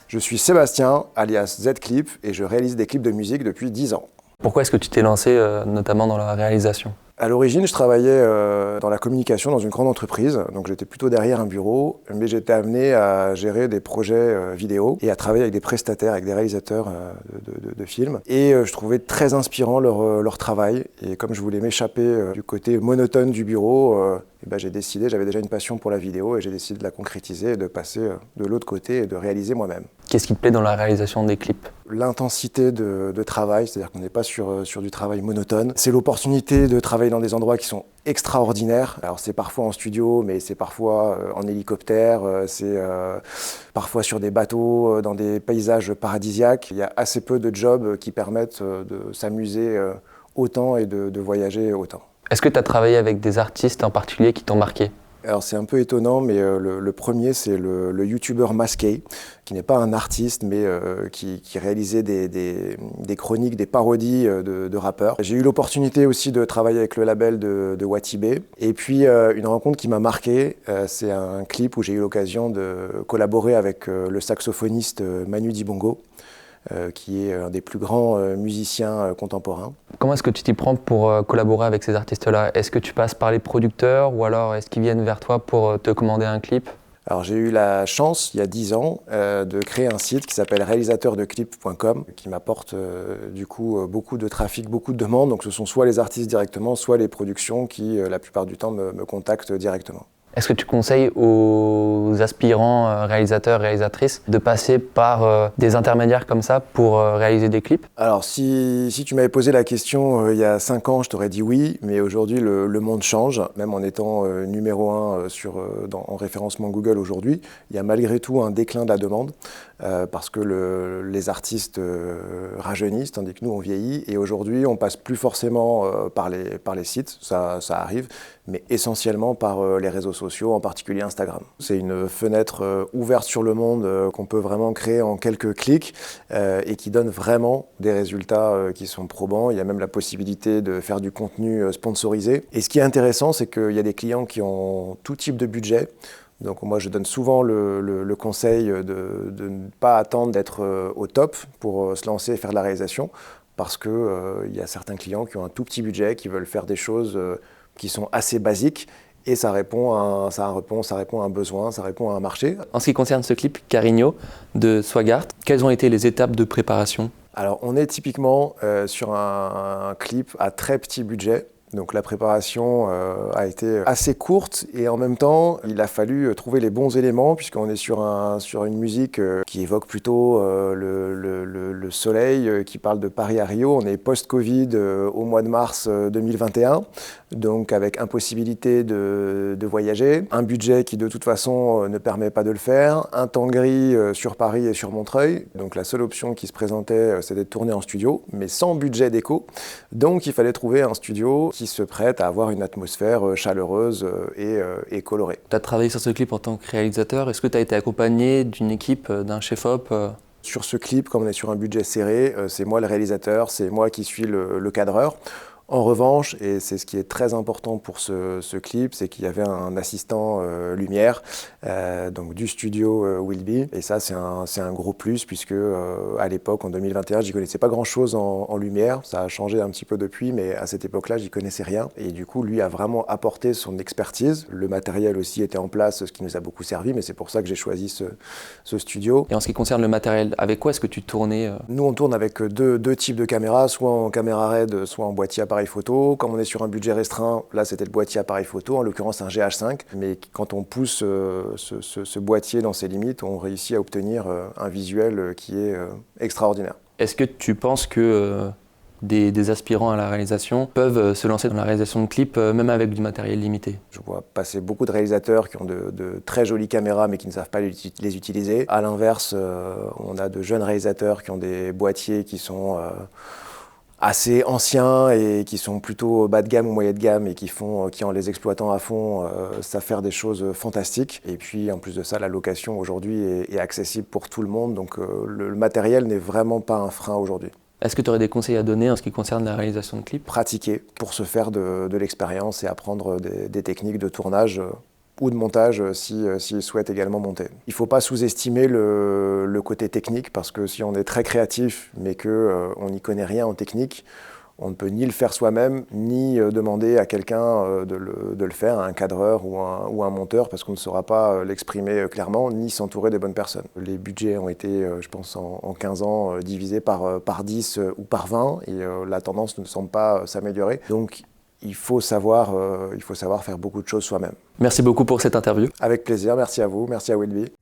Je suis Sébastien, alias Z-Clip, et je réalise des clips de musique depuis 10 ans. Pourquoi est-ce que tu t'es lancé notamment dans la réalisation ? À l'origine, je travaillais dans la communication dans une grande entreprise, donc j'étais plutôt derrière un bureau, mais j'étais amené à gérer des projets vidéo et à travailler avec des prestataires, avec des réalisateurs de films. Et je trouvais très inspirant leur travail. Et comme je voulais m'échapper du côté monotone du bureau, j'ai décidé, j'avais déjà une passion pour la vidéo et j'ai décidé de la concrétiser et de passer de l'autre côté et de réaliser moi-même. Qu'est-ce qui te plaît dans la réalisation des clips ? L'intensité de travail, c'est-à-dire qu'on n'est pas sur du travail monotone. C'est l'opportunité de travailler dans des endroits qui sont extraordinaires. Alors c'est parfois en studio, mais c'est parfois en hélicoptère, c'est parfois sur des bateaux, dans des paysages paradisiaques. Il y a assez peu de jobs qui permettent de s'amuser autant et de voyager autant. Est-ce que tu as travaillé avec des artistes en particulier qui t'ont marqué ? Alors c'est un peu étonnant, mais le premier c'est le youtubeur Masqué, qui n'est pas un artiste, mais qui réalisait des chroniques, des parodies de rappeurs. J'ai eu l'opportunité aussi de travailler avec le label de Watibé. Et puis une rencontre qui m'a marqué, c'est un clip où j'ai eu l'occasion de collaborer avec le saxophoniste Manu Dibango, qui est un des plus grands musiciens contemporains. Comment est-ce que tu t'y prends pour collaborer avec ces artistes-là ? Est-ce que tu passes par les producteurs ou alors est-ce qu'ils viennent vers toi pour te commander un clip ? Alors j'ai eu la chance, il y a 10 ans, de créer un site qui s'appelle réalisateurdeclip.com, qui m'apporte du coup beaucoup de trafic, beaucoup de demandes. Donc ce sont soit les artistes directement, soit les productions qui, la plupart du temps, me contactent directement. Est-ce que tu conseilles aux aspirants réalisateurs, réalisatrices de passer par des intermédiaires comme ça pour réaliser des clips ? Alors si tu m'avais posé la question il y a 5 ans, je t'aurais dit oui, mais aujourd'hui le monde change, même en étant numéro 1 en référencement Google aujourd'hui, il y a malgré tout un déclin de la demande parce que les artistes rajeunissent tandis que nous on vieillit et aujourd'hui on passe plus forcément par les sites, ça arrive, mais essentiellement par les réseaux sociaux, en particulier Instagram. C'est une fenêtre ouverte sur le monde qu'on peut vraiment créer en quelques clics et qui donne vraiment des résultats qui sont probants. Il y a même la possibilité de faire du contenu sponsorisé. Et ce qui est intéressant, c'est qu'il y a des clients qui ont tout type de budget. Donc moi, je donne souvent le conseil de ne pas attendre d'être au top pour se lancer et faire de la réalisation, parce qu'il y a certains clients qui ont un tout petit budget, qui veulent faire des choses qui sont assez basiques, et ça répond à un besoin, ça répond à un marché. En ce qui concerne ce clip Carigno de Swagart, quelles ont été les étapes de préparation ? Alors on est typiquement sur un clip à très petit budget. Donc la préparation a été assez courte et en même temps il a fallu trouver les bons éléments puisqu'on est sur une musique qui évoque plutôt le soleil, qui parle de Paris à Rio. On est post-Covid au mois de mars 2021, donc avec impossibilité de voyager, un budget qui de toute façon ne permet pas de le faire, un temps gris sur Paris et sur Montreuil. Donc la seule option qui se présentait c'était de tourner en studio, mais sans budget déco. Donc il fallait trouver un studio qui se prête à avoir une atmosphère chaleureuse et colorée. Tu as travaillé sur ce clip en tant que réalisateur. Est-ce que tu as été accompagné d'une équipe, d'un chef-op ? Sur ce clip, comme on est sur un budget serré, c'est moi le réalisateur, c'est moi qui suis le cadreur. En revanche, et c'est ce qui est très important pour ce clip, c'est qu'il y avait un assistant lumière donc du studio Will Be. Et ça, c'est un gros plus puisque à l'époque, en 2021, j'y connaissais pas grand-chose en lumière. Ça a changé un petit peu depuis, mais à cette époque-là, j'y connaissais rien. Et du coup, lui a vraiment apporté son expertise. Le matériel aussi était en place, ce qui nous a beaucoup servi, mais c'est pour ça que j'ai choisi ce studio. Et en ce qui concerne le matériel, avec quoi est-ce que tu tournais ? Nous, on tourne avec deux types de caméras, soit en caméra RED, soit en boîtier appareil photo. Comme on est sur un budget restreint, là c'était le boîtier appareil photo, en l'occurrence un GH5. Mais quand on pousse ce boîtier dans ses limites, on réussit à obtenir un visuel qui est extraordinaire. Est-ce que tu penses que des aspirants à la réalisation peuvent se lancer dans la réalisation de clips, même avec du matériel limité? Je vois passer beaucoup de réalisateurs qui ont de très jolies caméras mais qui ne savent pas les utiliser. À l'inverse, on a de jeunes réalisateurs qui ont des boîtiers qui sont assez anciens et qui sont plutôt bas de gamme ou moyen de gamme et qui en les exploitant à fond savent faire des choses fantastiques. Et puis en plus de ça, la location aujourd'hui est accessible pour tout le monde, donc le matériel n'est vraiment pas un frein aujourd'hui. Est-ce que tu aurais des conseils à donner en ce qui concerne la réalisation de clips? Pratiquer pour se faire de l'expérience et apprendre des techniques de tournage ou de montage s'ils souhaitent également monter. Il ne faut pas sous-estimer le côté technique, parce que si on est très créatif mais qu'on n'y connaît rien en technique, on ne peut ni le faire soi-même, ni demander à quelqu'un de le faire, à un cadreur ou un monteur, parce qu'on ne saura pas l'exprimer clairement, ni s'entourer des bonnes personnes. Les budgets ont été, je pense, en 15 ans, divisés par 10 ou par 20, et la tendance ne semble pas s'améliorer. Donc, il faut savoir faire beaucoup de choses soi-même. Merci beaucoup pour cette interview. Avec plaisir, merci à vous, merci à Wilby.